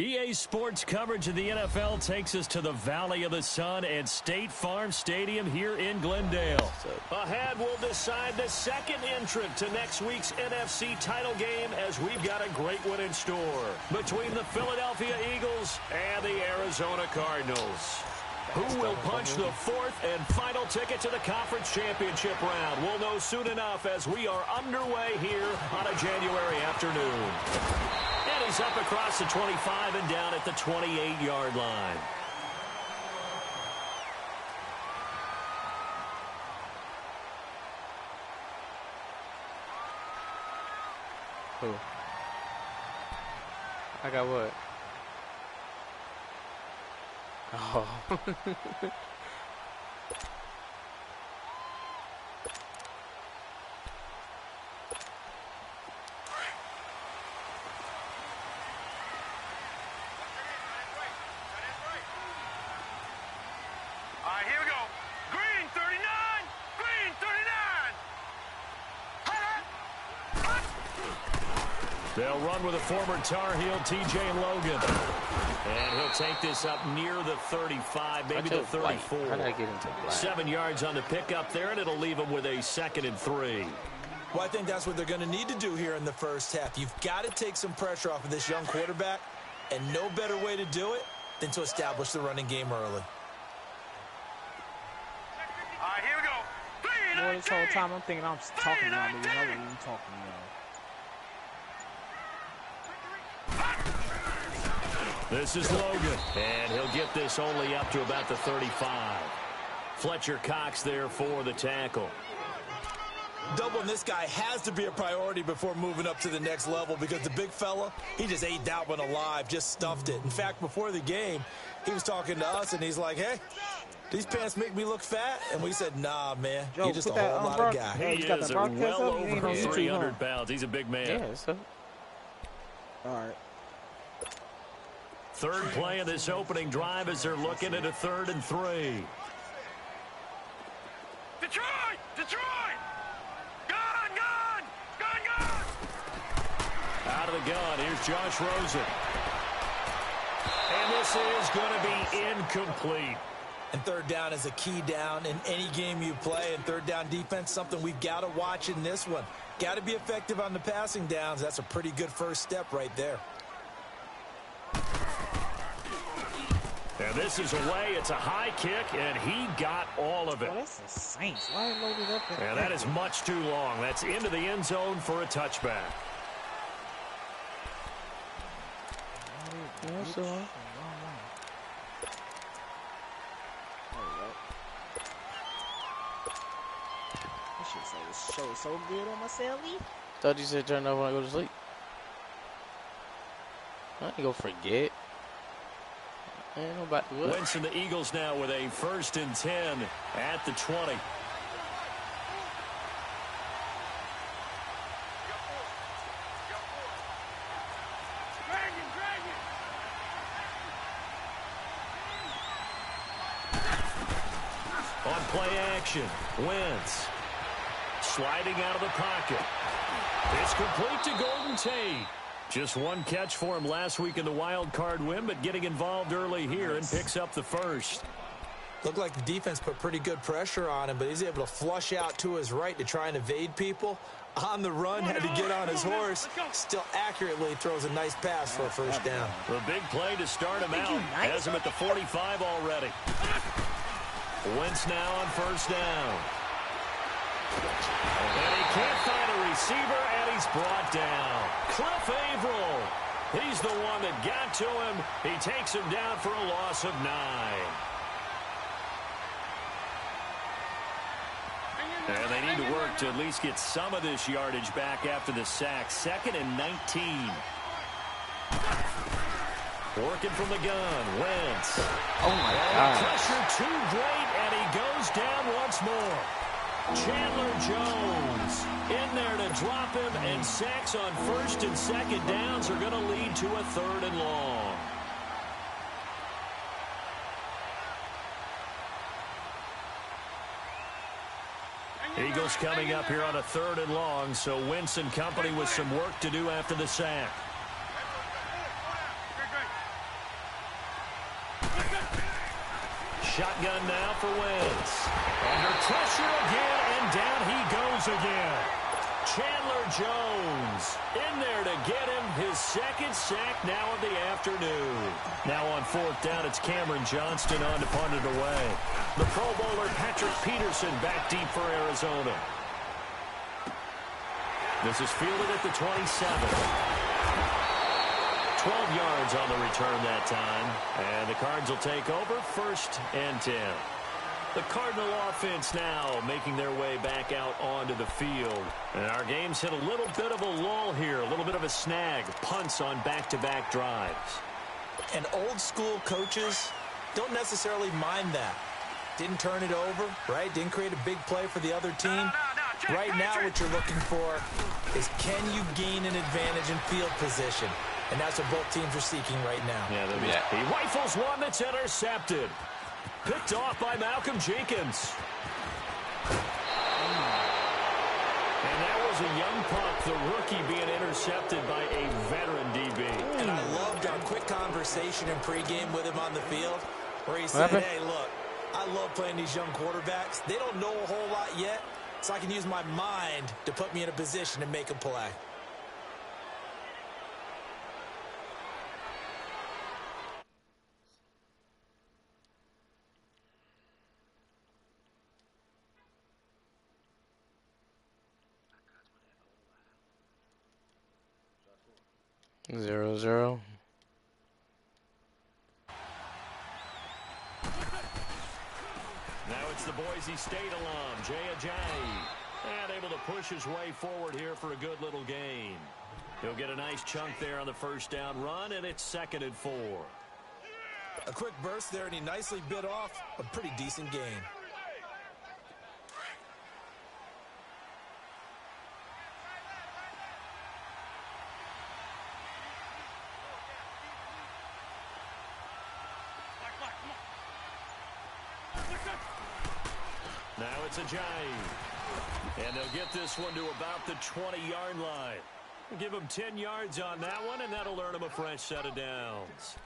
EA Sports coverage of the NFL takes us to the Valley of the Sun at State Farm Stadium here in Glendale. Ahead, we'll decide the second entrant to next week's NFC title game as we've got a great one in store between the Philadelphia Eagles and the Arizona Cardinals. Who will punch the fourth and final ticket to the conference championship round? We'll know soon enough as we are underway here on a January afternoon. And he's up across the 25 and down at the 28-yard line. Who? I got what? Oh. Here we go. Green 39. Green 39. They'll run with a former Tar Heel, TJ Logan. And he'll take this up near the 35, maybe the 34. How did I get into black? 7 yards on the pickup there, and it'll leave him with a 2nd and 3. Well, I think that's what they're going to need to do here in the first half. You've got to take some pressure off of this young quarterback, and no better way to do it than to establish the running game early. Here we go. Boy, this whole time I'm thinking I'm talking about me. I wasn't even talking to y'all. This is Logan, and he'll get this only up to about the 35. Fletcher Cox there for the tackle. Doubling this guy has to be a priority before moving up to the next level because the big fella, he just ate that one alive, just stuffed it. In fact, before the game, he was talking to us, and he's like, hey, these pants make me look fat? And we said, nah, man, Joe, you're just a whole lot of guy. He is well over 300 pounds. He's a big man. Yeah, so. All right. Third play of this opening drive as they're looking at a 3rd and 3. Detroit! Detroit! Gun! Gun! Gun! Gun! Out of the gun, here's Josh Rosen. And this is going to be incomplete. And third down is a key down in any game you play. And third down defense, something we've got to watch in this one. Got to be effective on the passing downs. That's a pretty good first step right there. And this is away. It's a high kick, and he got all of it. Oh, that's the Saints. Why loaded up? And that is much too long. That's into the end zone for a touchback. This shit so good on my celly. Thought you said turn off when I go to sleep. I ain't gonna forget. Ain't nobody would. Winston, the Eagles now with a 1st and 10 at the 20. On play action, Wentz sliding out of the pocket. It's complete to Golden Tate. Just one catch for him last week in the wild card win, but getting involved early here and picks up the 1st. Looked like the defense put pretty good pressure on him, but he's able to flush out to his right to try and evade people. On the run, had to get on his horse. Still accurately throws a nice pass for a 1st down. The big play to start him out. Has him at the 45 already. Wentz now on 1st down. And he can't find a receiver, and he's brought down. Cliff Averill. He's the one that got to him. He takes him down for a loss of 9. And they need to work to at least get some of this yardage back after the sack. 2nd and 19. Working from the gun, Wentz. Oh, my God. Pressure too great, and he goes down once more. Chandler Jones in there to drop him, and sacks on 1st and 2nd downs are going to lead to a 3rd and long. Eagles coming up here on a 3rd and long, so Wentz and company with some work to do after the sack. Shotgun now for Wentz. Under pressure again, and down he goes again. Chandler Jones in there to get him his second sack now of the afternoon. Now on fourth down, it's Cameron Johnston on to punt it away. The Pro Bowler Patrick Peterson back deep for Arizona. This is fielded at the 27. 12 yards on the return that time. And the Cards will take over 1st and 10. The Cardinal offense now making their way back out onto the field. And our game's hit a little bit of a lull here, a little bit of a snag. Punts on back-to-back drives. And old-school coaches don't necessarily mind that. Didn't turn it over, right? Didn't create a big play for the other team. Right now what you're looking for is can you gain an advantage in field position? And that's what both teams are seeking right now. Yeah, he rifles one that's intercepted. Picked off by Malcolm Jenkins. And that was a young punt, the rookie being intercepted by a veteran DB. And I loved our quick conversation in pregame with him on the field where he said, hey, look, I love playing these young quarterbacks. They don't know a whole lot yet, so I can use my mind to put me in a position to make a play. Zero, zero. Now it's the Boise State alum, Jay Ajayi. And able to push his way forward here for a good little gain. He'll get a nice chunk there on the first down run, and it's 2nd and 4. A quick burst there, and he nicely bit off a pretty decent gain. Now it's Ajayi. And they'll get this one to about the 20-yard line. We'll give him 10 yards on that one, and that'll earn him a fresh set of downs.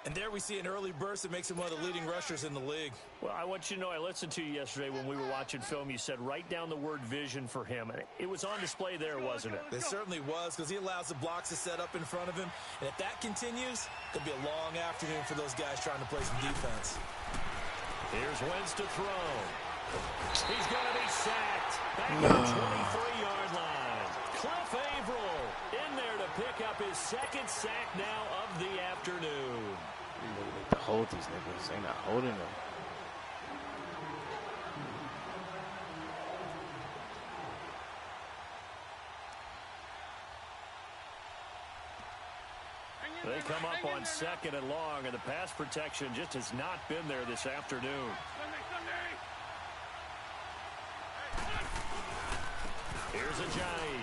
And there we see an early burst that makes him one of the leading rushers in the league. Well, I want you to know, I listened to you yesterday when we were watching film. You said write down the word vision for him. It was on display there, wasn't it? It certainly was, because he allows the blocks to set up in front of him. And if that continues, it could be a long afternoon for those guys trying to play some defense. Here's Wentz to throw. He's going to be sacked. Back at the 23-yard line. Cliff Averill in there to pick up his second sack now of the afternoon. You need to hold these niggas. They not holding them. They come up on 2nd and long, and the pass protection just has not been there this afternoon. Here's Ajayi.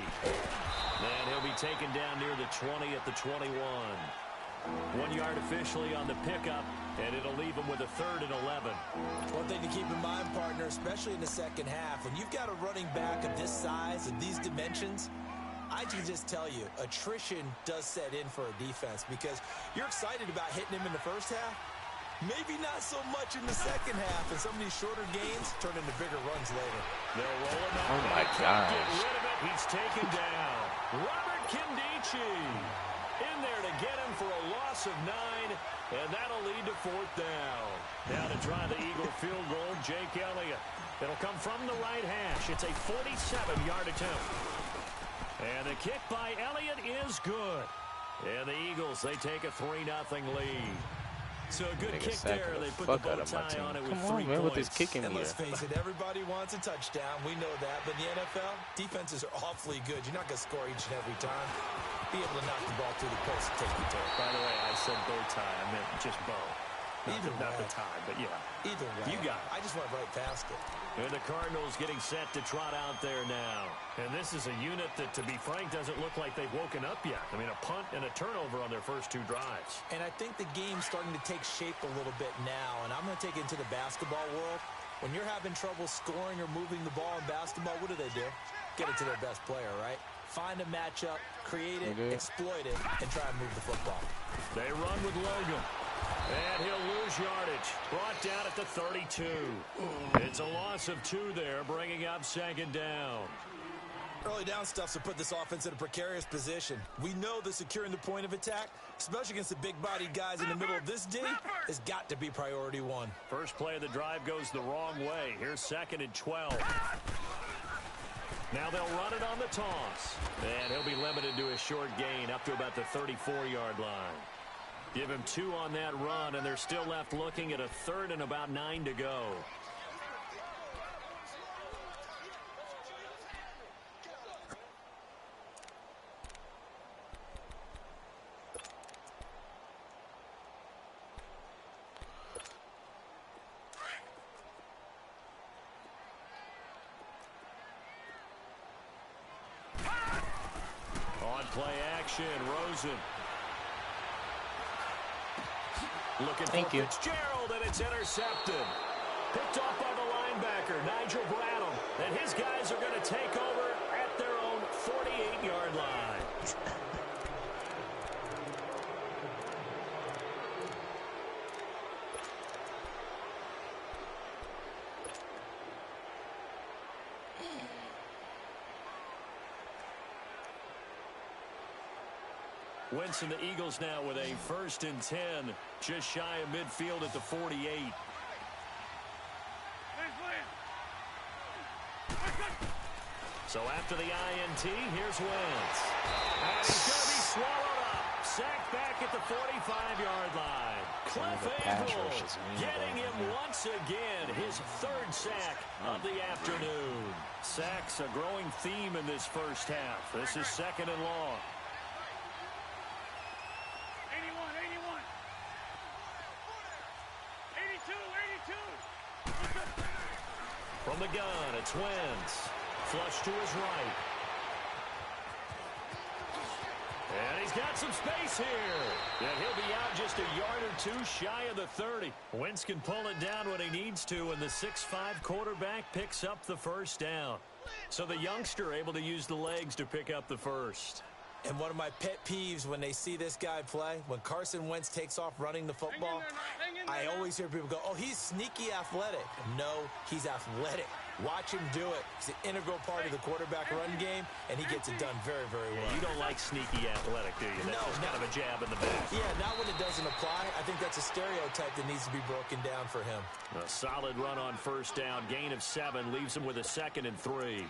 And he'll be taken down near the 20 at the 21. 1 yard officially on the pickup, and it'll leave him with a 3rd and 11. One thing to keep in mind, partner, especially in the second half, when you've got a running back of this size and these dimensions, I can just tell you, attrition does set in for a defense because you're excited about hitting him in the first half. Maybe not so much in the second half, and some of these shorter gains turn into bigger runs later. They'll roll him out. Oh, my gosh. Get rid of it. He's taken down. Robert Kindici in there to get him for a loss of 9, and that'll lead to 4th down. Now to try the Eagle field goal, Jake Elliott. It'll come from the right hash. It's a 47-yard attempt. And the kick by Elliott is good. And the Eagles, they take a 3-0 lead. So a good kick there. They put the bow tie on it with 3 points. With his kicking and let's face it, everybody wants a touchdown. We know that. But in the NFL, defenses are awfully good. You're not going to score each and every time. Be able to knock the ball through the post and take the toe. By the way, I said bow tie. I meant just bow. Not the tie, but yeah. Either way. You got it. I just went right past it. And the Cardinals getting set to trot out there now. And this is a unit that, to be frank, doesn't look like they've woken up yet. I mean, a punt and a turnover on their first 2 drives. And I think the game's starting to take shape a little bit now. And I'm going to take it into the basketball world. When you're having trouble scoring or moving the ball in basketball, what do? Get it to their best player, right? Find a matchup, create it, exploit it, and try and move the football. They run with Logan. And he'll lose lose yardage. Brought down at the 32. It's a loss of 2 there, bringing up second down. Early down stuff's to put this offense in a precarious position. We know that securing the point of attack, especially against the big-bodied guys in the middle of this D, has got to be priority 1. First play of the drive goes the wrong way. Here's 2nd and 12. Now they'll run it on the toss. And he'll be limited to a short gain up to about the 34-yard line. Give him 2 on that run, and they're still left looking at a 3rd and about 9 to go. Play action, Rosen. Looking for Fitzgerald, and it's intercepted. Picked off by the linebacker, Nigel Bradham. And his guys are going to take over at their own 48-yard line. Wentz and the Eagles now with a 1st and 10, just shy of midfield at the 48. So after the INT, here's Wentz. And he's going to be swallowed up. Sacked back at the 45-yard line. Cliff Averill getting him once again, his 3rd sack of the afternoon. Sacks a growing theme in this first half. This is 2nd and long. From the gun, it's Wentz. Flush to his right. And he's got some space here. And he'll be out just a yard or 2 shy of the 30. Wentz can pull it down when he needs to, and the 6'5" quarterback picks up the 1st down. So the youngster able to use the legs to pick up the 1st. And one of my pet peeves when they see this guy play, when Carson Wentz takes off running the football, I always hear people go, oh, he's sneaky athletic. No, he's athletic. Watch him do it. He's an integral part of the quarterback run game, and he gets it done very, very well. Yeah, you don't like sneaky athletic, do you? That's just kind of a jab in the back. Yeah, not when it doesn't apply. I think that's a stereotype that needs to be broken down for him. A solid run on 1st down. Gain of 7 leaves him with a 2nd and 3.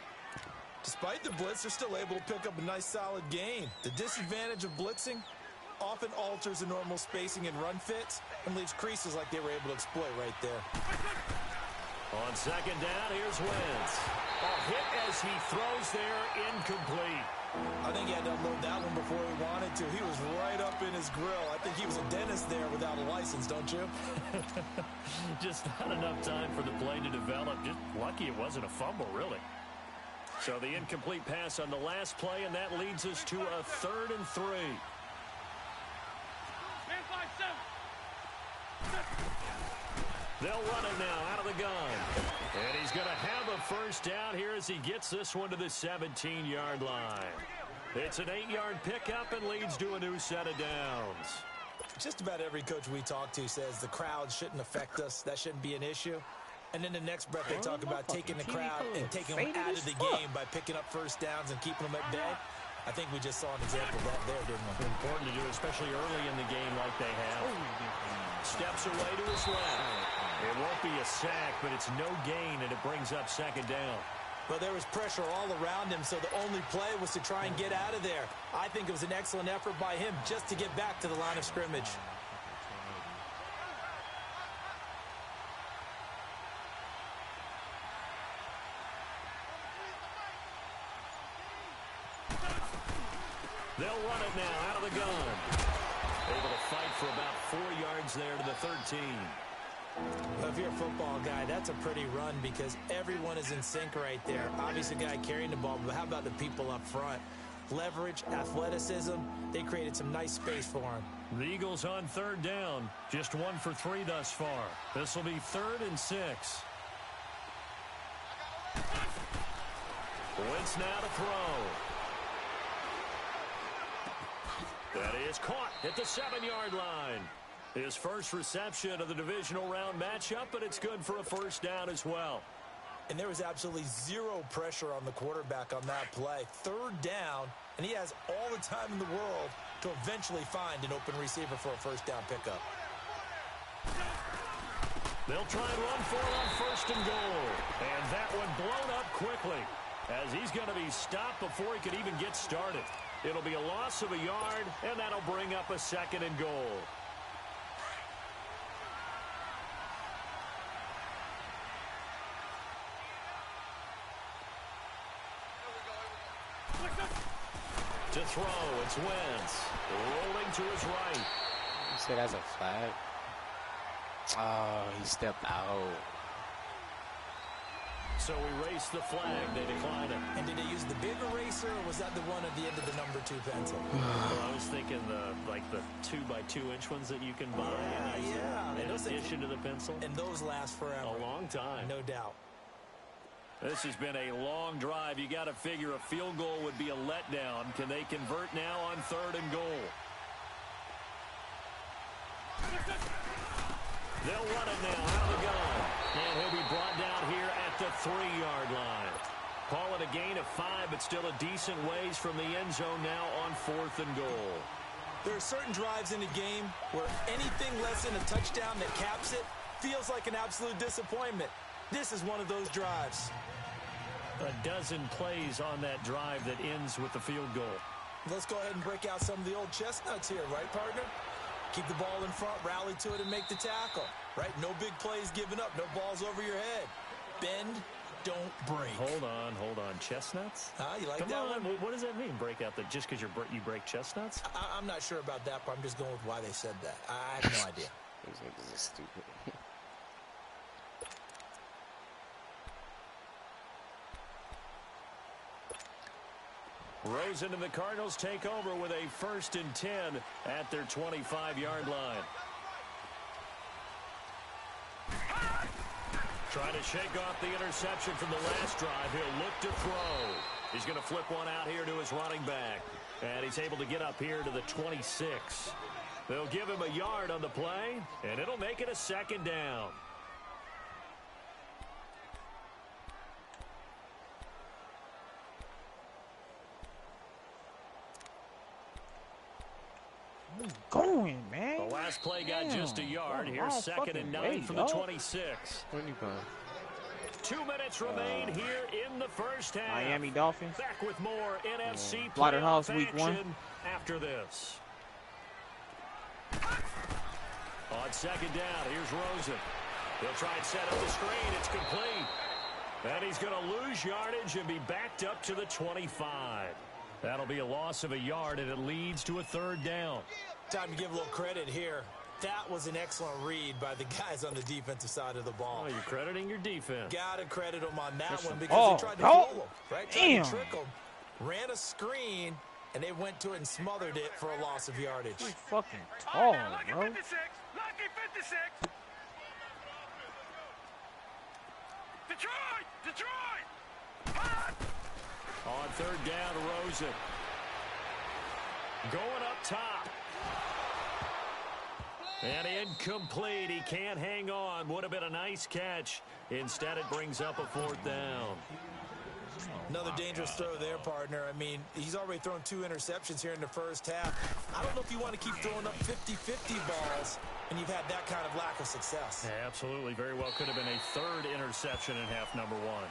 Despite the blitz, they're still able to pick up a nice, solid gain. The disadvantage of blitzing often alters the normal spacing and run fits and leaves creases like they were able to exploit right there. On 2nd down, here's Wentz. A hit as he throws there, incomplete. I think he had to unload that one before he wanted to. He was right up in his grill. I think he was a dentist there without a license, don't you? Just not enough time for the play to develop. Just lucky it wasn't a fumble, really. So the incomplete pass on the last play, and that leads us to a 3rd and 3. They'll run it now out of the gun. And he's going to have a 1st down here as he gets this one to the 17-yard line. It's an 8-yard pickup and leads to a new set of downs. Just about every coach we talk to says the crowd shouldn't affect us. That shouldn't be an issue. And in the next breath, they talk about taking the crowd and taking them out of the game by picking up 1st downs and keeping them at bay. I think we just saw an example of that there, didn't we? Important to do, especially early in the game like they have. Steps away to his left. It won't be a sack, but it's no gain, and it brings up 2nd down. Well, there was pressure all around him, so the only play was to try and get out of there. I think it was an excellent effort by him just to get back to the line of scrimmage. They'll run it now out of the gun. Able to fight for about 4 yards there to the 13. Well, if you're a football guy, that's a pretty run because everyone is in sync right there. Obviously, the guy carrying the ball, but how about the people up front? Leverage, athleticism, they created some nice space for him. The Eagles on 3rd down. Just 1 for 3 thus far. This will be 3rd and 6. Wentz now to throw. That is caught at the 7-yard line. His first reception of the divisional round matchup, but it's good for a first down as well. And there was absolutely zero pressure on the quarterback on that play. Third down, and he has all the time in the world to eventually find an open receiver for a first down pickup. They'll try and run for it on first and goal. And that one blown up quickly as he's going to be stopped before he could even get started. It'll be a loss of a yard, and that'll bring up a second and goal. To throw, it's Wentz. Rolling to his right. You say that's a flag? Oh, he stepped out. So we race the flag. They decline it. And did they use the big eraser, or was that the one at the end of the number 2 pencil? Well, I was thinking the 2x2-inch ones that you can buy. Yeah. In addition to the pencil. And those last forever. A long time. No doubt. This has been a long drive. You got to figure a field goal would be a letdown. Can they convert now on third and goal? They'll run it now out of the gun. And he'll be brought down here at the 3-yard line. Call it a gain of 5, but still a decent ways from the end zone now on fourth and goal. There are certain drives in a game where anything less than a touchdown that caps it feels like an absolute disappointment. This is one of those drives. A dozen plays on that drive that ends with the field goal. Let's go ahead and break out some of the old chestnuts here, right, partner? Keep the ball in front, rally to it, and make the tackle, right? No big plays given up, no balls over your head. Bend, don't break. Hold on. Chestnuts? You like Come that on. one? What does that mean, break out? Just because you break chestnuts? I'm not sure about that, but I'm just going with why they said that. I have no idea. These niggas are stupid. Rosen and the Cardinals take over with a 1st and 10 at their 25-yard line. Trying to shake off the interception from the last drive. He'll look to throw. He's going to flip one out here to his running back. And he's able to get up here to the 26. They'll give him a yard on the play, and it'll make it a second down. Going, man. The last play got just a yard. Here's 2nd and 9 from the 26. When you going? 2 minutes remain here in the first half. Miami Dolphins. Back with more NFC Slaughterhouse playoff week 1. action after this. On 2nd down, here's Rosen. He'll try and set up the screen. It's complete. And he's going to lose yardage and be backed up to the 25. That'll be a loss of a yard, and it leads to a 3rd down. Time to give a little credit here. That was an excellent read by the guys on the defensive side of the ball. Oh, you're crediting your defense. Got to credit them on that one because they tried to fool them, right? Tried to trick them. Ran a screen, and they went to it and smothered it for a loss of yardage. He's fucking tall, Lucky bro. 56. Lucky 56. Detroit. On 3rd down, Rosen. Going up top. And incomplete. He can't hang on. Would have been a nice catch. Instead, it brings up a 4th down. Another dangerous throw there, partner. I mean, he's already thrown 2 interceptions here in the first half. I don't know if you want to keep throwing up 50-50 balls, and you've had that kind of lack of success. Yeah, absolutely. Very well could have been a 3rd interception in half number 1.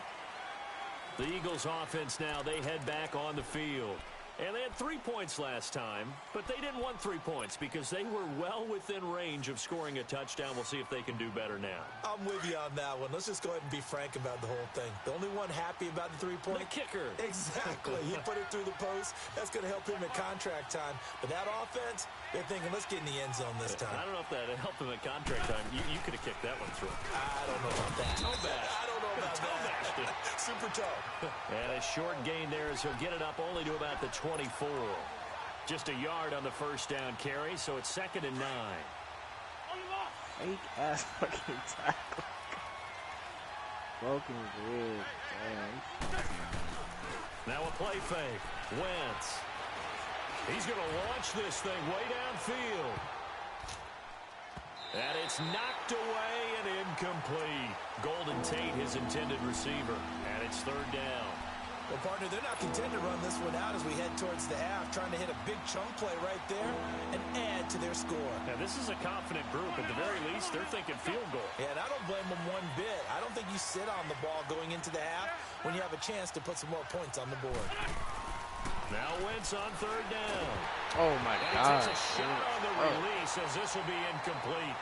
The Eagles offense now, they head back on the field. And they had 3 points last time, but they didn't want 3 points because they were well within range of scoring a touchdown. We'll see if they can do better now. I'm with you on that one. Let's just go ahead and be frank about the whole thing. The only one happy about the 3-point? The kicker. Exactly. He put it through the post. That's going to help him at contract time. But that offense, they're thinking, let's get in the end zone this time. I don't know if that helped him at contract time. You could have kicked that one through. I don't know about that. Toe bash. I don't know about Toe that. bashed it. Super toe. And a short gain there as he'll get it up only to about the 24. Just a yard on the 1st down carry, so it's 2nd and 9. Fake ass fucking tackle. Broken rib, man. Now a play fake. Wentz. He's going to launch this thing way downfield. And it's knocked away and incomplete. Golden Tate, his intended receiver. And it's third down. Well, partner, they're not content to run this one out as we head towards the half, trying to hit a big chunk play right there and add to their score. Now, this is a confident group. At the very least, they're thinking field goal. Yeah, and I don't blame them one bit. I don't think you sit on the ball going into the half when you have a chance to put some more points on the board. Now Wentz on third down. Oh, my And God. he takes a shot on the release as this will be incomplete.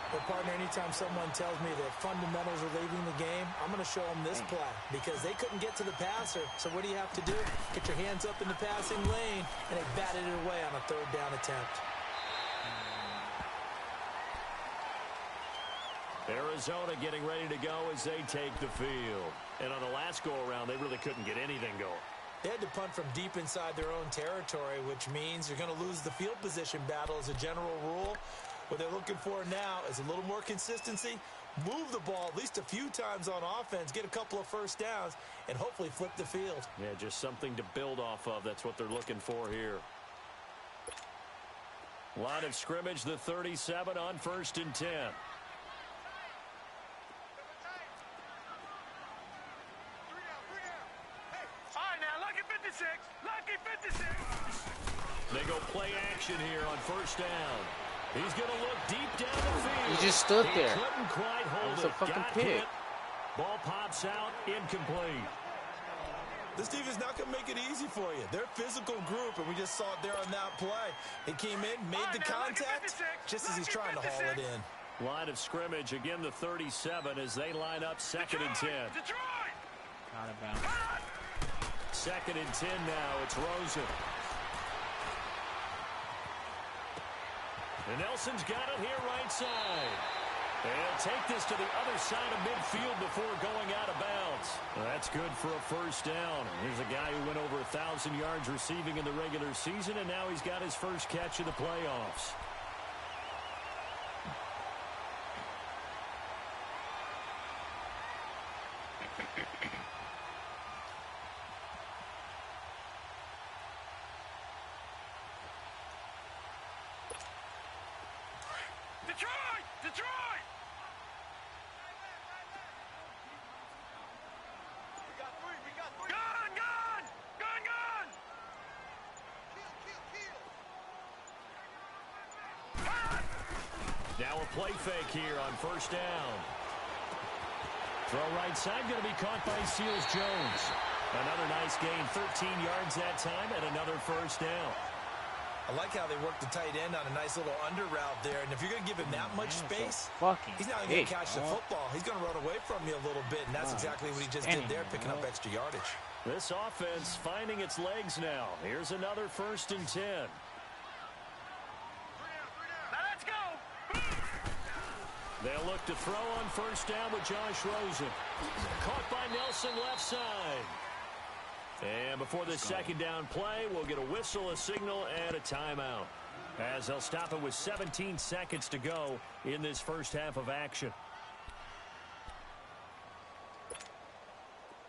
But, partner, anytime someone tells me that fundamentals are leaving the game, I'm going to show them this play because they couldn't get to the passer. So what do you have to do? Get your hands up in the passing lane, and they batted it away on a third down attempt. Arizona getting ready to go as they take the field. And on the last go-around, they really couldn't get anything going. They had to punt from deep inside their own territory, which means you're going to lose the field position battle as a general rule. What they're looking for now is a little more consistency, move the ball at least a few times on offense, get a couple of first downs, and hopefully flip the field. Yeah, just something to build off of. That's what they're looking for here. Line of scrimmage, the 37 on 1st and 10. All right, now, lucky 56. Lucky 56. They go play action here on 1st down. He's going to look deep down the field. He just stood there. He couldn't quite hold That was it. a fucking Got pick. hit. Ball pops out, incomplete. This team is not going to make it easy for you. They're a physical group, and we just saw it there on that play. He came in, made the contact, just as he's trying to haul it in. Line of scrimmage, again the 37 as they line up 2nd and 10. Detroit! Out of bounds. 2nd and 10 now. It's Rosen. And Nelson's got it here right side. They'll take this to the other side of midfield before going out of bounds. That's good for a first down. Here's a guy who went over 1,000 yards receiving in the regular season, and now he's got his first catch of the playoffs. Detroit! Detroit! Gun! Gun! Gun! Gun! Now a play fake here on 1st down. Throw right side going to be caught by Seals-Jones. Another nice gain, 13 yards that time, and another first down. I like how they work the tight end on a nice little under route there. And if you're going to give him that much space, he's not going to catch the football. He's going to run away from you a little bit, and that's exactly what he just did there, picking up extra yardage. This offense finding its legs now. Here's another 1st and 10. Now let's go! They'll look to throw on 1st down with Josh Rosen. Caught by Nelson left side. And before the 2nd down play, we'll get a whistle, a signal, and a timeout. As they'll stop it with 17 seconds to go in this first half of action.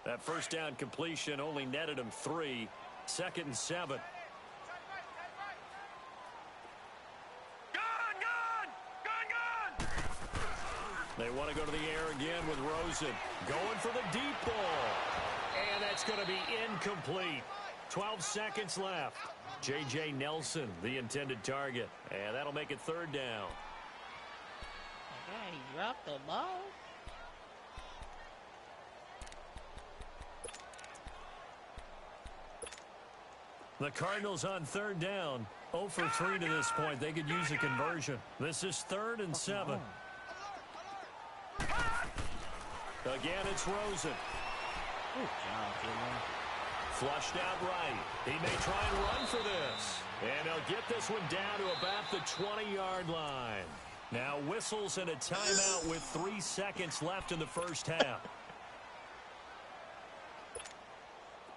That first down completion only netted him 3. 2nd and 7. Gun! Gun! Gun! Gun! They want to go to the air again with Rosen. Going for the deep ball. And that's going to be incomplete. 12 seconds left. J.J. Nelson, the intended target. And that'll make it 3rd down. Okay, he dropped the ball. The Cardinals on 3rd down. 0 for 3 to this point. They could use a conversion. This is 3rd and 7. Again, it's Rosen. Good job, Jimmy. Flushed out right. He may try and run for this. And he'll get this one down to about the 20-yard line. Now whistles and a timeout with 3 seconds left in the first half.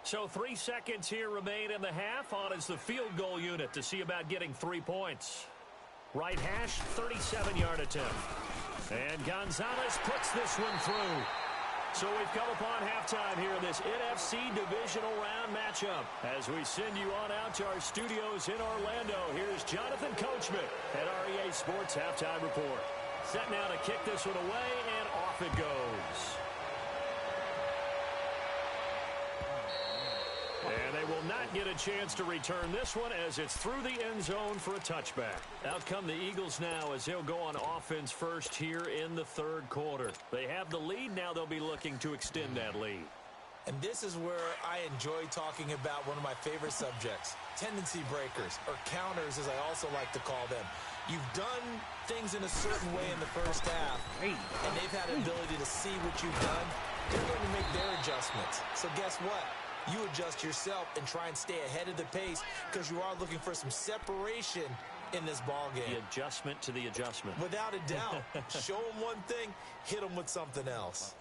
So 3 seconds here remain in the half. On is the field goal unit to see about getting 3 points. Right hash, 37-yard attempt. And Gonzalez puts this one through. So we've come upon halftime here in this NFC Divisional Round matchup. As we send you on out to our studios in Orlando, here's Jonathan Coachman at REA Sports Halftime Report. Set now to kick this one away, and off it goes. And they will not get a chance to return this one as it's through the end zone for a touchback. Out come the Eagles now as they'll go on offense first here in the third quarter. They have the lead. Now they'll be looking to extend that lead. And this is where I enjoy talking about one of my favorite subjects, tendency breakers, or counters as I also like to call them. You've done things in a certain way in the first half, and they've had an ability to see what you've done. They're going to make their adjustments. So guess what? You adjust yourself and try and stay ahead of the pace because you are looking for some separation in this ball game. The adjustment to the adjustment. Without a doubt. Show them one thing, hit them with something else.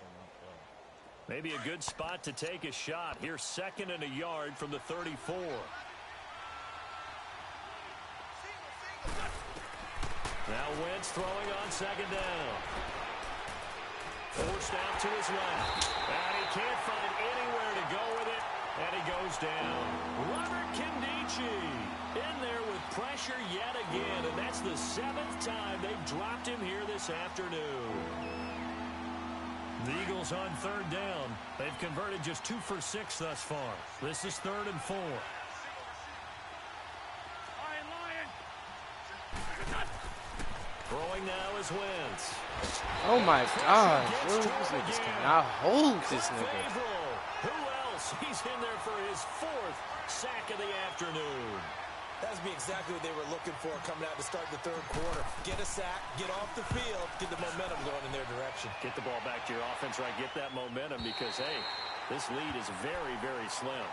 Maybe a good spot to take a shot. Here's 2nd and a yard from the 34. Now Wentz throwing on 2nd down. Forced out to his left. And he can't find anywhere to go with it. And he goes down. Robert Kindici in there with pressure yet again. And that's the 7th time they've dropped him here this afternoon. The Eagles on 3rd down. They've converted just 2 for 6 thus far. This is 3rd and 4. Throwing now is Wentz. Oh my God. This nigga's cannot hold this nigga. Who else? He's in there for his 4th sack of the afternoon. That's exactly what they were looking for coming out to start the third quarter. Get a sack, get off the field, get the momentum going in their direction. Get the ball back to your offense, right? Get that momentum because, hey, this lead is very, very slim.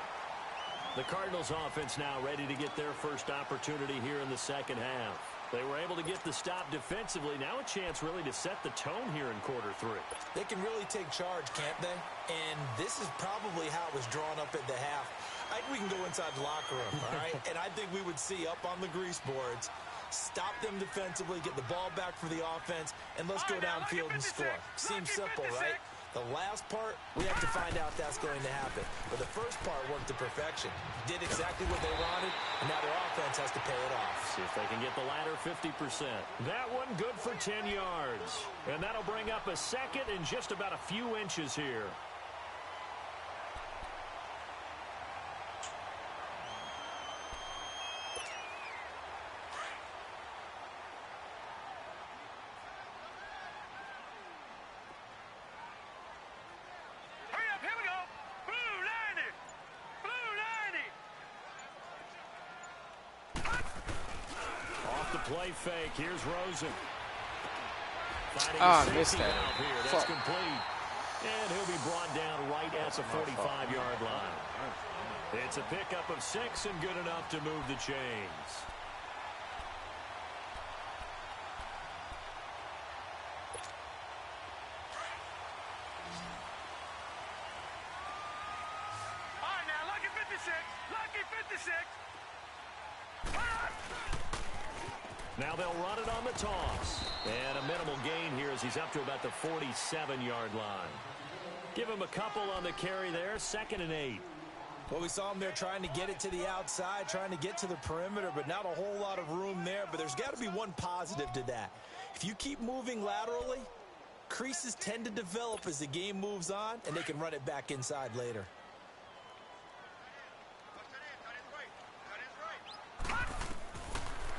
The Cardinals offense now ready to get their first opportunity here in the second half. They were able to get the stop defensively. Now a chance really to set the tone here in quarter 3. They can really take charge, can't they? And this is probably how it was drawn up at the half. I think we can go inside the locker room, all right? And I think we would see up on the grease boards, stop them defensively, get the ball back for the offense, and let's go downfield and score. Seems simple, right? The last part, we have to find out if that's going to happen. But the first part worked to perfection. Did exactly what they wanted, and now their offense has to pay it off. See if they can get the latter 50%. That one good for 10 yards. And that'll bring up a 2nd and just about a few inches here. Play fake. Here's Rosen. Missed that. Here. That's complete. And he'll be brought down right at the 45-yard line. It's a pickup of 6 and good enough to move the chains. All right, now, lucky 56. Lucky 56. Now they'll run it on the toss. And a minimal gain here as he's up to about the 47-yard line. Give him a couple on the carry there. 2nd and 8. Well, we saw him there trying to get it to the outside, trying to get to the perimeter, but not a whole lot of room there. But there's got to be one positive to that. If you keep moving laterally, creases tend to develop as the game moves on, and they can run it back inside later.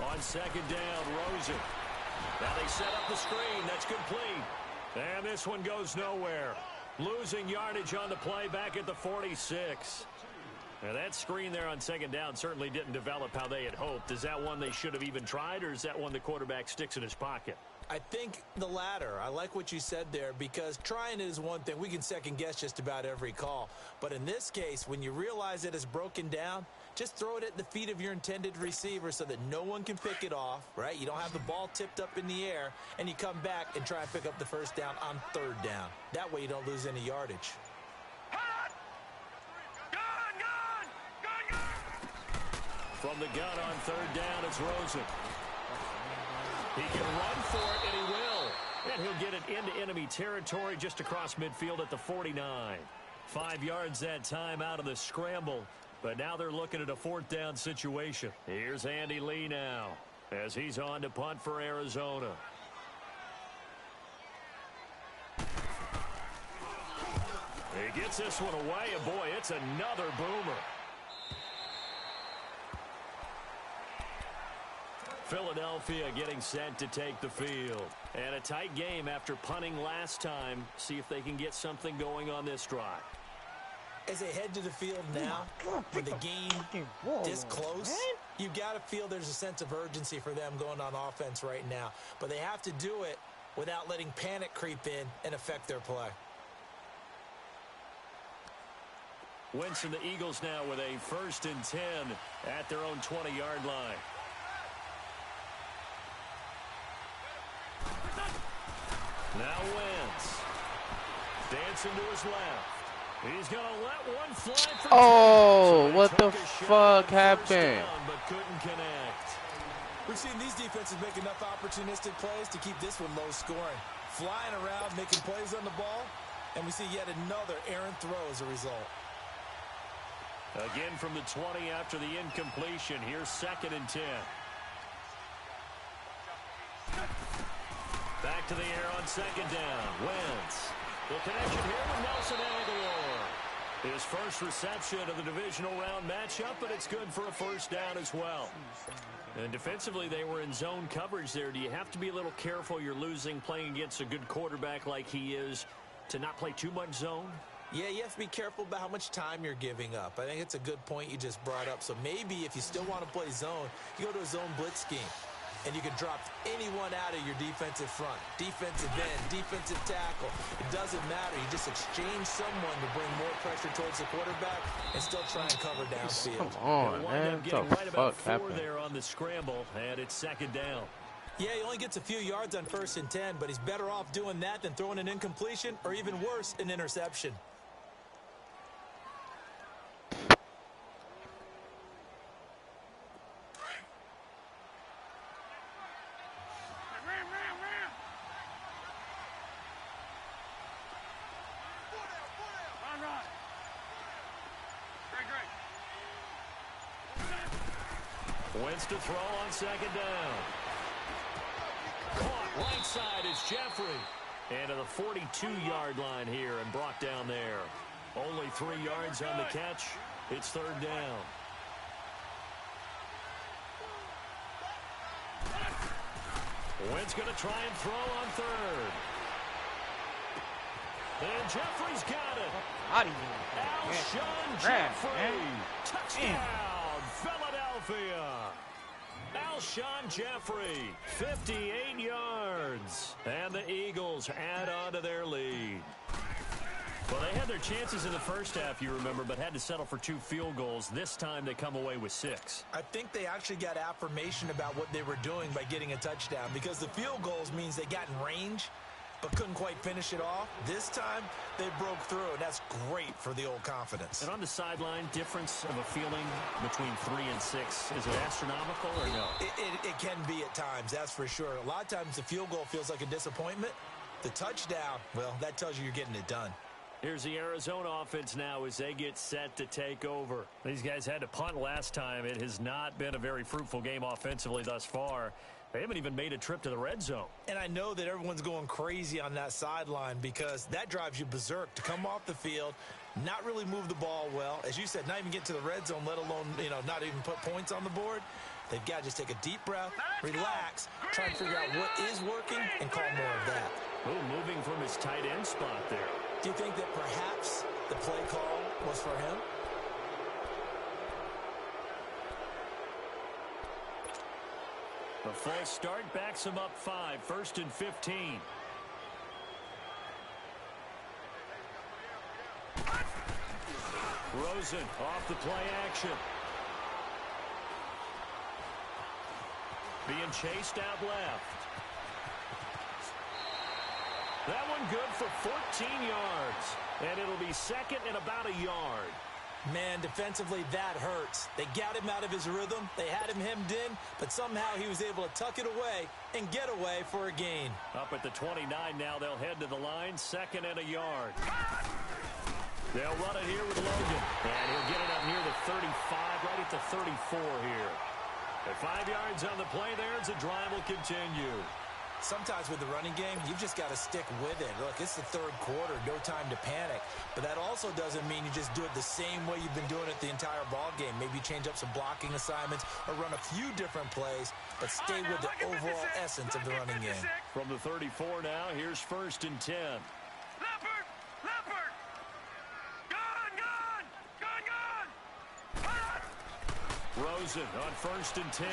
On 2nd down, Rosen. Now they set up the screen. That's complete. And this one goes nowhere. Losing yardage on the play back at the 46. Now that screen there on 2nd down certainly didn't develop how they had hoped. Is that one they should have even tried, or is that one the quarterback sticks in his pocket? I think the latter. I like what you said there because trying it is one thing. We can second guess just about every call. But in this case, when you realize that it's broken down, just throw it at the feet of your intended receiver so that no one can pick it off, right? You don't have the ball tipped up in the air, and you come back and try and pick up the first down on 3rd down. That way you don't lose any yardage. From the gun on 3rd down, it's Rosen. He can run for it, and he will. And he'll get it into enemy territory just across midfield at the 49. 5 yards that time out of the scramble. But now they're looking at a 4th down situation. Here's Andy Lee now as he's on to punt for Arizona. He gets this one away, and boy, it's another boomer. Philadelphia getting set to take the field. And a tight game after punting last time. See if they can get something going on this drive. As they head to the field now, with the game this close, you've got to feel there's a sense of urgency for them going on offense right now. But they have to do it without letting panic creep in and affect their play. Wentz and the Eagles now with a 1st and 10 at their own 20-yard line. Now Wentz. Dancing to his left. He's going to let one fly for oh, so what the fuck happened? Down, but couldn't connect. We've seen these defenses make enough opportunistic plays to keep this one low scoring. Flying around, making plays on the ball, and we see yet another errant throw as a result. Again from the 20 after the incompletion. Here's 2nd and 10. Back to the air on 2nd down. Wentz. The connection here with Nelson Aguilar. His first reception of the divisional round matchup, but it's good for a 1st down as well. And defensively, they were in zone coverage there. Do you have to be a little careful? You're losing, playing against a good quarterback like he is, to not play too much zone? Yeah, you have to be careful about how much time you're giving up. I think it's a good point you just brought up. So maybe if you still want to play zone, you go to a zone blitz scheme. And you can drop anyone out of your defensive front. Defensive end, defensive tackle. It doesn't matter. You just exchange someone to bring more pressure towards the quarterback and still try and cover downfield. Come on, man. What the fuck happened? There on the scramble, and it's 2nd down. Yeah, he only gets a few yards on 1st and 10, but he's better off doing that than throwing an incompletion or even worse, an interception. Wentz to throw on 2nd down. Caught right side is Jeffrey. And to the 42-yard line here and brought down there. Only 3 yards on the catch. It's 3rd down. Wentz going to try and throw on 3rd. And Jeffrey's got it. Alshon Jeffrey. Touchdown, Philadelphia. Alshon Jeffrey, 58 yards. And the Eagles add on to their lead. Well, they had their chances in the first half, you remember, but had to settle for 2 field goals. This time they come away with 6. I think they actually got affirmation about what they were doing by getting a touchdown, because the field goals means they got in range but couldn't quite finish it off. This time, they broke through, and that's great for the old confidence. And on the sideline, difference of a feeling between 3 and 6, is it astronomical or no? It can be at times, that's for sure. A lot of times the field goal feels like a disappointment. The touchdown, well, that tells you you're getting it done. Here's the Arizona offense now as they get set to take over. These guys had to punt last time. It has not been a very fruitful game offensively thus far. They haven't even made a trip to the red zone. And I know that everyone's going crazy on that sideline because that drives you berserk to come off the field, not really move the ball well. As you said, not even get to the red zone, let alone, not even put points on the board. They've got to just take a deep breath, relax, try and figure out what is working, and call more of that. Oh, moving from his tight end spot there. Do you think that perhaps the play call was for him? A false start backs him up 5, 1st and 15. Rosen off the play action. Being chased out left. That one good for 14 yards. And it'll be 2nd and about a yard. Man, defensively, that hurts. They got him out of his rhythm. They had him hemmed in, but somehow he was able to tuck it away and get away for a gain. Up at the 29 now, they'll head to the line, 2nd and a yard. They'll run it here with Logan. And he'll get it up near the 35, right at the 34 here. At 5 yards on the play there, as the drive will continue. Sometimes with the running game, you've just got to stick with it. Look, it's the third quarter, no time to panic. But that also doesn't mean you just do it the same way you've been doing it the entire ball game. Maybe change up some blocking assignments or run a few different plays, but stay with the overall essence of the running game. From the 34 now, here's 1st and 10. Leopard! Leopard! Gone! Gone! Gone! Gone! Rosen on 1st and 10.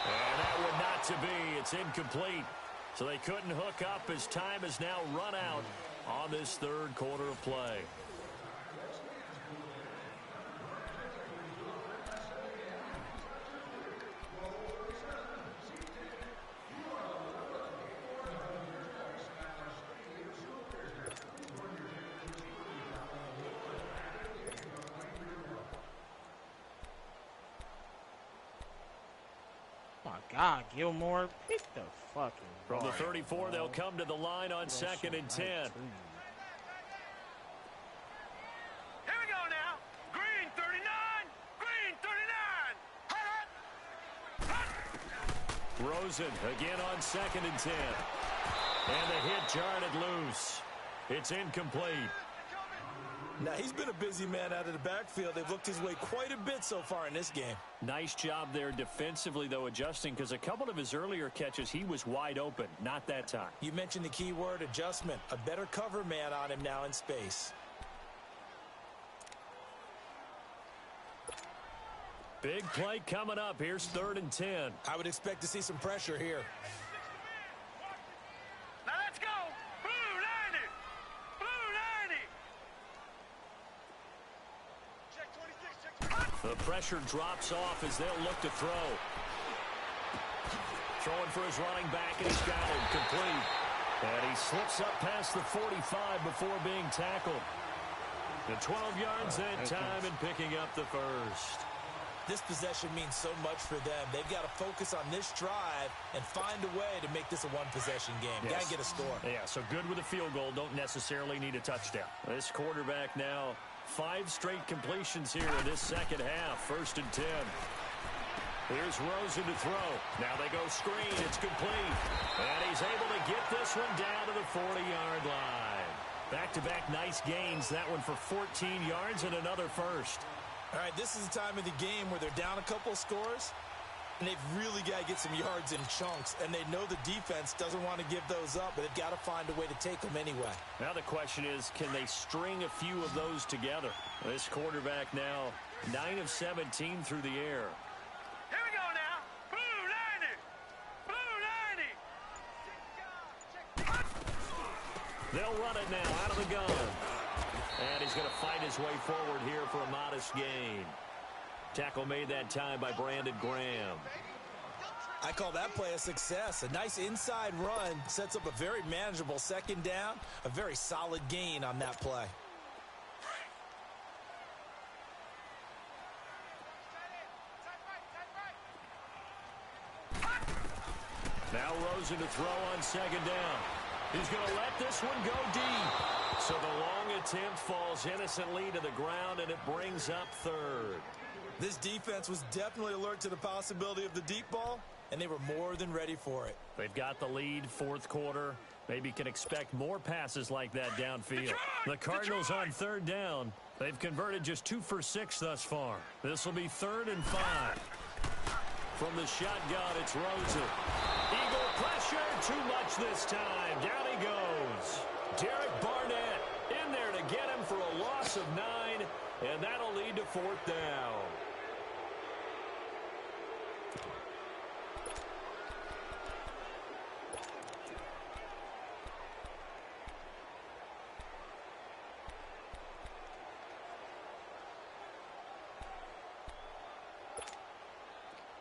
And that would not to be. It's incomplete. So they couldn't hook up as time has now run out on this third quarter of play. God, Gilmore, pick the fucking From the ball, 34, bro. they'll come to the line on 2nd and 10. Here we go now. Green 39. Green 39. Rosen again on 2nd and 10. And the hit jarred it loose. It's incomplete. Now, he's been a busy man out of the backfield. They've looked his way quite a bit so far in this game. Nice job there defensively, though, adjusting, because a couple of his earlier catches, he was wide open. Not that time. You mentioned the key word, adjustment. A better cover man on him now in space. Big play coming up. Here's 3rd and 10. I would expect to see some pressure here. Now let's go. Blue 90. Blue 90. The pressure drops off as they'll look to throw. Throwing for his running back, and he's got him complete. And he slips up past the 45 before being tackled. The 12 yards that time and picking up the first. This possession means so much for them. They've got to focus on this drive and find a way to make this a one-possession game. Yes. Got to get a score. Yeah, so good with a field goal. Don't necessarily need a touchdown. This quarterback now, 5 straight completions here in this second half. 1st and 10. Here's Rosen to throw. Now they go screen. It's complete. And he's able to get this one down to the 40-yard line. Back-to-back nice gains. That one for 14 yards and another first. All right, this is the time of the game where they're down a couple of scores, and they've really got to get some yards in chunks, and they know the defense doesn't want to give those up, but they've got to find a way to take them anyway. Now the question is, can they string a few of those together? This quarterback now 9 of 17 through the air. Here we go now. Blue 90. Blue 90. They'll run it now out of the gun. And he's going to fight his way forward here for a modest gain. Tackle made that time by Brandon Graham. I call that play a success. A nice inside run sets up a very manageable 2nd down. A very solid gain on that play. Now Rosen to throw on 2nd down. He's going to let this one go deep. So the long attempt falls innocently to the ground, and it brings up 3rd. This defense was definitely alert to the possibility of the deep ball, and they were more than ready for it. They've got the lead, 4th quarter. Maybe can expect more passes like that downfield. The Cardinals on 3rd down. They've converted just 2 for 6 thus far. This will be 3rd and 5. From the shotgun, it's Rosen. Eagle pressure, too much this time. Down he goes. Derek Barnett in there to get him for a loss of 9, and that'll lead to 4th down.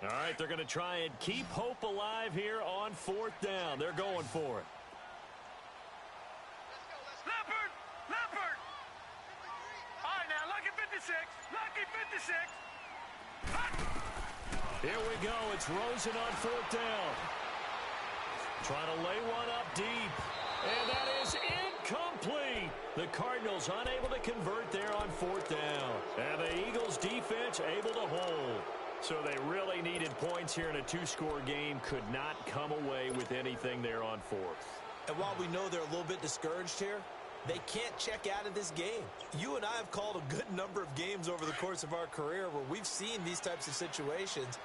All right, they're going to try and keep hope alive here on 4th down. They're going for it. Leopard! Leopard! All right, now, lucky 56. Lucky 56. Here we go. It's Rosen on 4th down. Trying to lay one up deep. And that is incomplete. The Cardinals unable to convert there on 4th down. And the Eagles defense able to hold. So they really needed points here in a two-score game. Could not come away with anything there on fourth. And while we know they're a little bit discouraged here, they can't check out of this game. You and I have called a good number of games over the course of our career where we've seen these types of situations.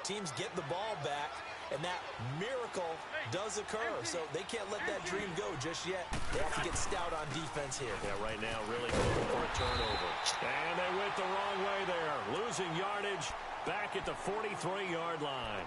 Teams get the ball back, and that miracle does occur. So they can't let that dream go just yet. They have to get stout on defense here. Yeah, right now really looking for a turnover. And they went the wrong way there. Losing yardage back at the 43-yard line.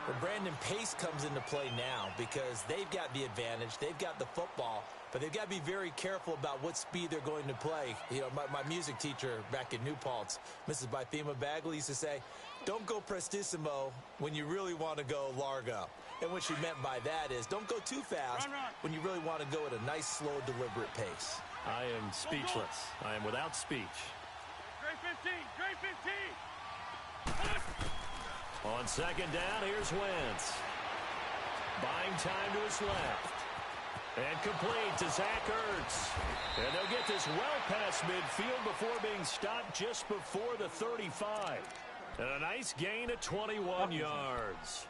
But Brandon, pace comes into play now because they've got the advantage. They've got the football, but they've got to be very careful about what speed they're going to play. You know, my music teacher back in New Paltz, Mrs. Bythema Bagley, used to say, don't go prestissimo when you really want to go largo. And what she meant by that is don't go too fast when you really want to go at a nice, slow, deliberate pace. I am speechless. I am without speech. Grade 15, grade 15. On second down, here's Wentz. Buying time to his left. And complete to Zach Ertz. And they'll get this well past midfield before being stopped just before the 35. And a nice gain of 21 yards.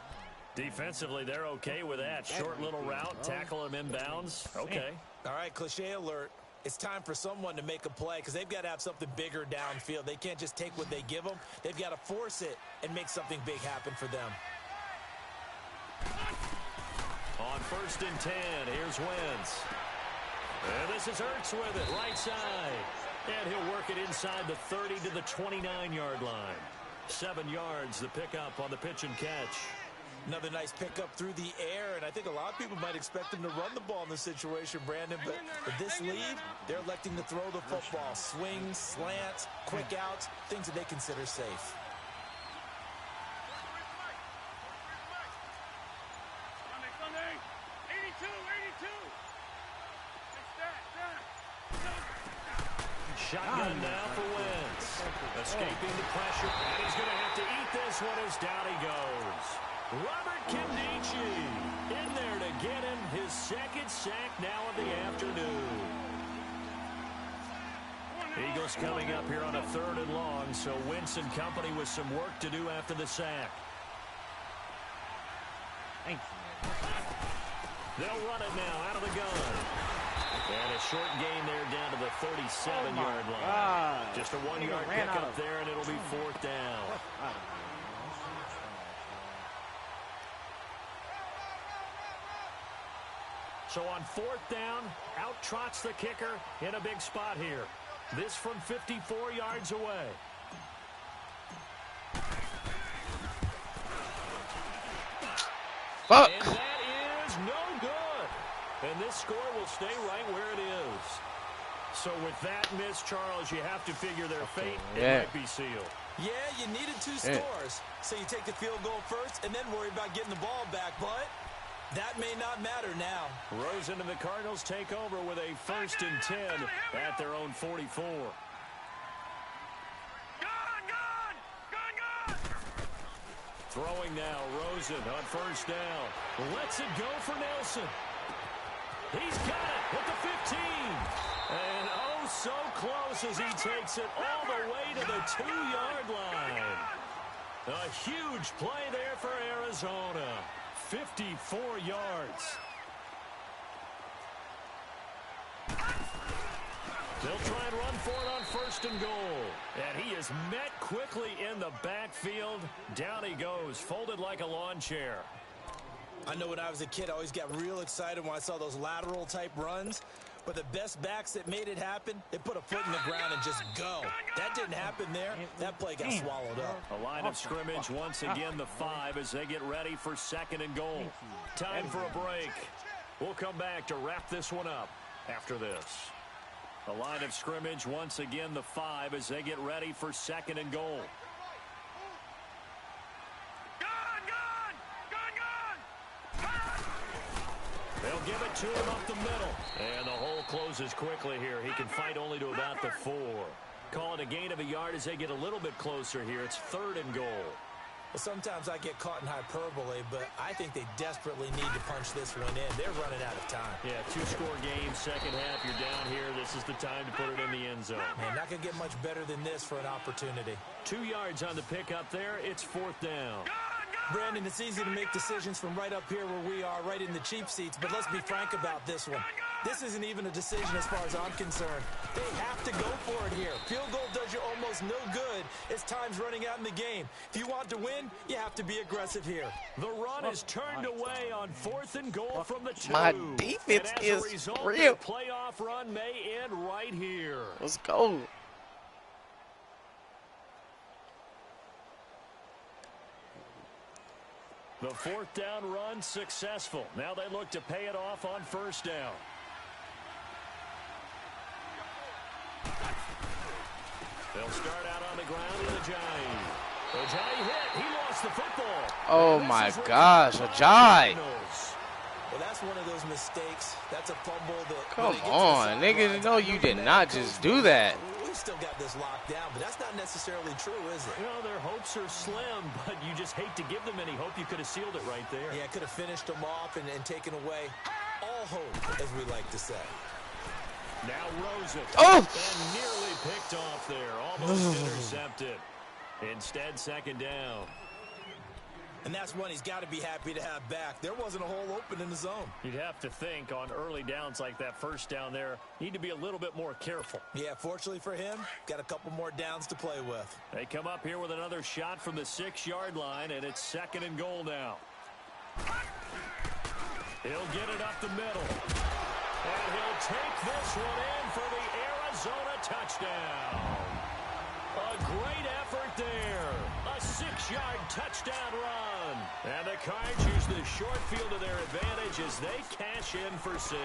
Defensively, they're okay with that. Short little route, tackle him inbounds. Okay. All right, cliche alert. It's time for someone to make a play because they've got to have something bigger downfield. They can't just take what they give them. They've got to force it and make something big happen for them. On first and 10, here's Wentz. And this is Ertz with it, right side. And he'll work it inside the 30 to the 29-yard line. 7 yards, the pickup on the pitch and catch. Another nice pickup through the air, and I think a lot of people might expect them to run the ball in this situation, Brandon, but with this lead, they're electing to throw the football. Swings, slants, quick outs, things that they consider safe. Sunday, 82, 82. Shotgun now for Wentz. Escaping the pressure, and he's going to have to eat this one as down he goes. Robert Kimdichie in there to get him his second sack now of the afternoon. Eagles coming up here on a 3rd and long, so Wentz and company with some work to do after the sack. Thank you. They'll run it now out of the gun. And a short gain there down to the 37-yard line. God. Just a 1-yard pickup there, and it'll be 4th down. So on 4th down, out trots the kicker in a big spot here. This from 54 yards away. Fuck. And that is no good. And this score will stay right where it is. So with that miss, Charles, you have to figure their fate. It might be sealed. Yeah, you needed 2 scores. So you take the field goal first and then worry about getting the ball back, but that may not matter now. Rosen and the Cardinals take over with a 1st and 10 at their own 44. Throwing now, Rosen on 1st down. Lets it go for Nelson. He's got it at the 15. And oh, so close as he takes it all the way to the 2-yard line. A huge play there for Arizona. 54 yards. They'll try and run for it on 1st and goal. And he is met quickly in the backfield. Down he goes, folded like a lawn chair. I know when I was a kid, I always got real excited when I saw those lateral type runs. But the best backs that made it happen, they put a foot in the ground and just go. That didn't happen there. That play got swallowed up. A line of scrimmage once again, the 5 as they get ready for 2nd and goal. Time for a break. We'll come back to wrap this one up after this. A line of scrimmage once again, the 5 as they get ready for 2nd and goal. They'll give it to him up the middle. And the hole closes quickly here. He can fight only to about the 4. Call it a gain of a yard as they get a little bit closer here. It's 3rd and goal. Well, sometimes I get caught in hyperbole, but I think they desperately need to punch this one in. They're running out of time. Yeah, 2-score game, second half. You're down here. This is the time to put it in the end zone. Man, not going to get much better than this for an opportunity. 2 yards on the pickup there. It's 4th down. Brandon, it's easy to make decisions from right up here where we are, right in the cheap seats, but let's be frank about this one. This isn't even a decision as far as I'm concerned. They have to go for it here. Field goal does you almost no good as time's running out in the game. If you want to win, you have to be aggressive here. The run is turned away on 4th and goal from the 2. My defense is real. The playoff run may end right here. Let's go. The 4th down run successful. Now they look to pay it off on 1st down. They'll start out on the ground with Ajayi. Ajayi hit. He lost the football. Oh, my gosh. Ajayi. Well, that's one of those mistakes. That's a fumble that... Come on, nigga. No, you did not just do that. We've still got this locked down, but that's not necessarily true, is it? You know, their hopes are slim, but you just hate to give them any hope. You could have sealed it right there. Yeah, could have finished them off and taken away all hope, as we like to say. Now Rosen. Oh! And nearly picked off there. Almost intercepted. Instead, 2nd down. And that's one he's got to be happy to have back. There wasn't a hole open in the zone. You'd have to think on early downs like that 1st down there, need to be a little bit more careful. Yeah, fortunately for him, got a couple more downs to play with. They come up here with another shot from the 6-yard line, and it's 2nd and goal now. He'll get it up the middle. And he'll take this one in for the Arizona touchdown. A great effort there. A 6-yard touchdown run. And the Cards use the short field to their advantage as they cash in for 6.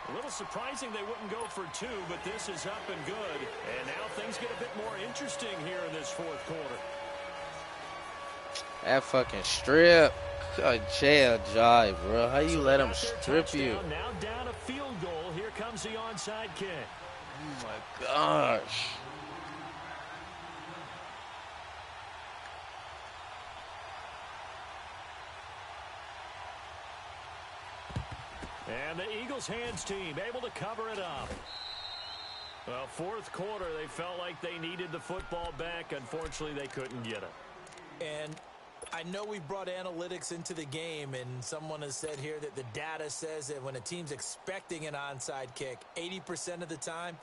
A little surprising they wouldn't go for 2, but this is up and good. And now things get a bit more interesting here in this 4th quarter. That fucking strip. Jail jive, bro. How you let him strip you? Now down a field goal. Here comes the onside kick. Oh, my gosh. And the Eagles hands team able to cover it up. Well, 4th quarter, they felt like they needed the football back. Unfortunately, they couldn't get it. And I know we brought analytics into the game, and someone has said here that the data says that when a team's expecting an onside kick, 80% of the time,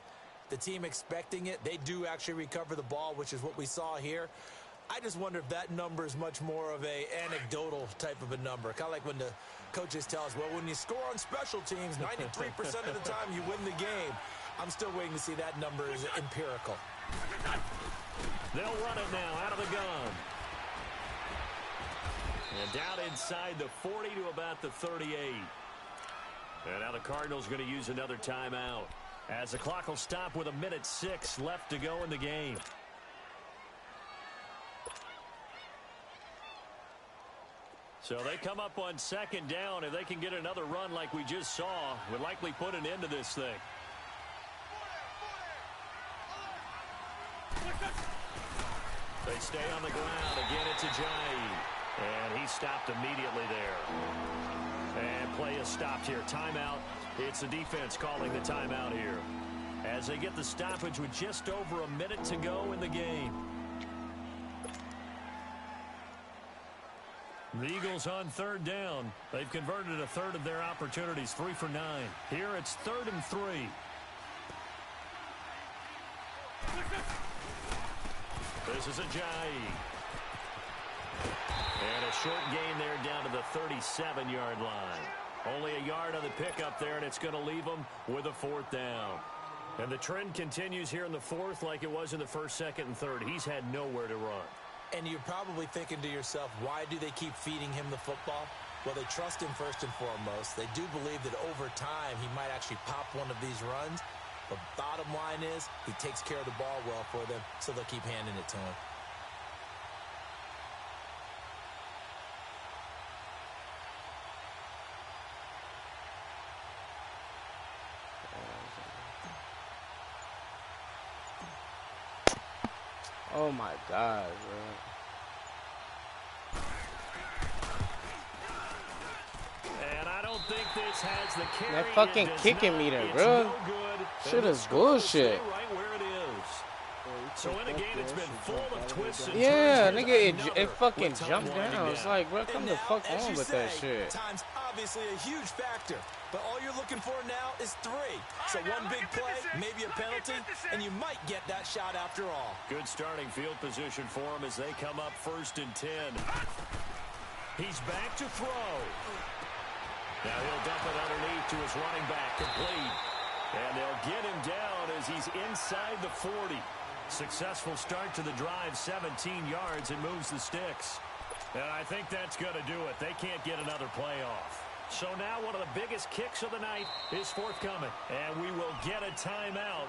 the team expecting it, they do actually recover the ball, which is what we saw here. I just wonder if that number is much more of a anecdotal type of a number. Kind of like when the coaches tell us, well, when you score on special teams, 93% of the time you win the game. I'm still waiting to see that number is empirical. They'll run it now out of the gun. And down inside the 40 to about the 38. And now the Cardinals going to use another timeout, as the clock will stop with 1:06 left to go in the game. So they come up on 2nd down. If they can get another run like we just saw, would likely put an end to this thing. They stay on the ground. Again, it's Ajayi. And he stopped immediately there. And play is stopped here. Timeout. It's the defense calling the timeout here, as they get the stoppage with just over a minute to go in the game. The Eagles on 3rd down. They've converted a third of their opportunities, 3 for 9. Here it's 3rd and 3. This is Ajayi. And a short gain there down to the 37-yard line. Only a yard on the pickup there, and it's going to leave them with a 4th down. And the trend continues here in the 4th like it was in the 1st, 2nd, and 3rd. He's had nowhere to run. And you're probably thinking to yourself, why do they keep feeding him the football? Well, they trust him first and foremost. They do believe that over time he might actually pop one of these runs. But bottom line is he takes care of the ball well for them, so they'll keep handing it to him. Oh, my God, bro. think this has the carry. That fucking kicking meter, bro. No good. Shit is bullshit. Right where it is. So in a game that's been full of twists and Yeah, turns, nigga, it fucking with time jumped winding down. It's like, bro, come the fuck as on you with say, that shit. Time's obviously a huge factor, but all you're looking for now is 3. So one big play, maybe a penalty, and you might get that shot after all. Good starting field position for him as they come up 1st and 10. He's back to throw. Now he'll dump it underneath to his running back, complete. And they'll get him down as he's inside the 40. Successful start to the drive, 17 yards, and moves the sticks. And I think that's going to do it. They can't get another play off. So now one of the biggest kicks of the night is forthcoming. And we will get a timeout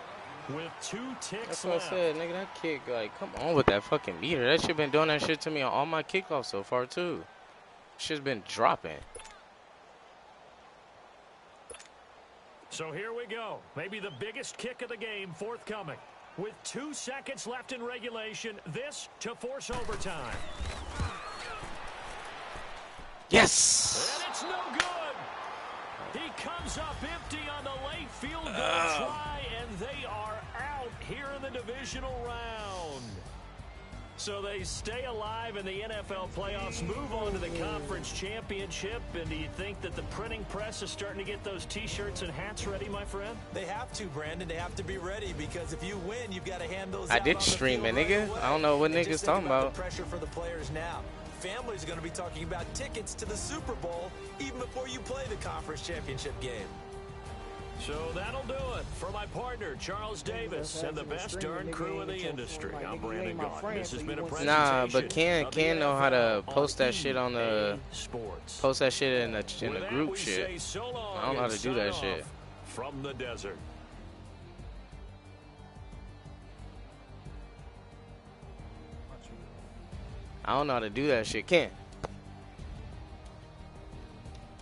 with 2 ticks That's what left. I said, nigga, that kick, like, come on with that fucking meter. That shit been doing that shit to me on all my kickoffs so far, too. Shit's been dropping. So here we go. Maybe the biggest kick of the game forthcoming. With 2 seconds left in regulation, this to force overtime. Yes! And it's no good. He comes up empty on the late field goal try, and they are out here in the divisional round. So they stay alive in the NFL playoffs, move on to the conference championship. And do you think that the printing press is starting to get those T-shirts and hats ready, my friend? They have to, Brandon. They have to be ready because if you win, you've got to hand those I out did on the stream field it, nigga. right away. I don't know what And niggas just talking think about. The pressure for the players now. Families are going to be talking about tickets to the Super Bowl even before you play the conference championship game. So that'll do it for my partner, Charles Davis, and the best darn crew in the industry. I'm Brandon Gaudin. This has been a presentation. Nah, but of Ken the know how to NFL post that on shit on the Sports. post that shit in the With that, group we shit. say so long I don't know how and to do that sign shit. off from the desert. I don't know how to do that shit. Ken.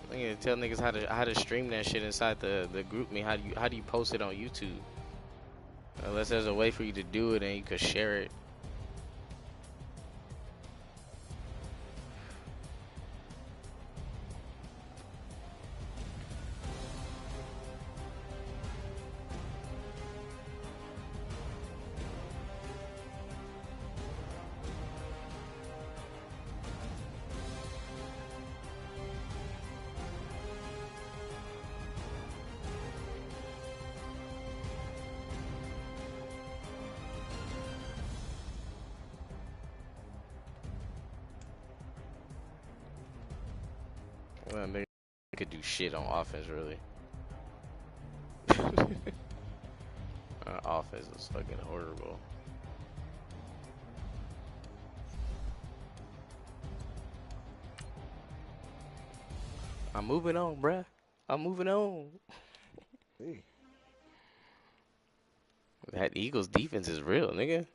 I need to tell niggas how to stream that shit inside the group me. How do you post it on YouTube? Unless there's a way for you to do it and you could share it. Well, they could do shit on offense, really. Our offense is fucking horrible. I'm moving on, bruh. I'm moving on. Hey. That Eagles defense is real, nigga.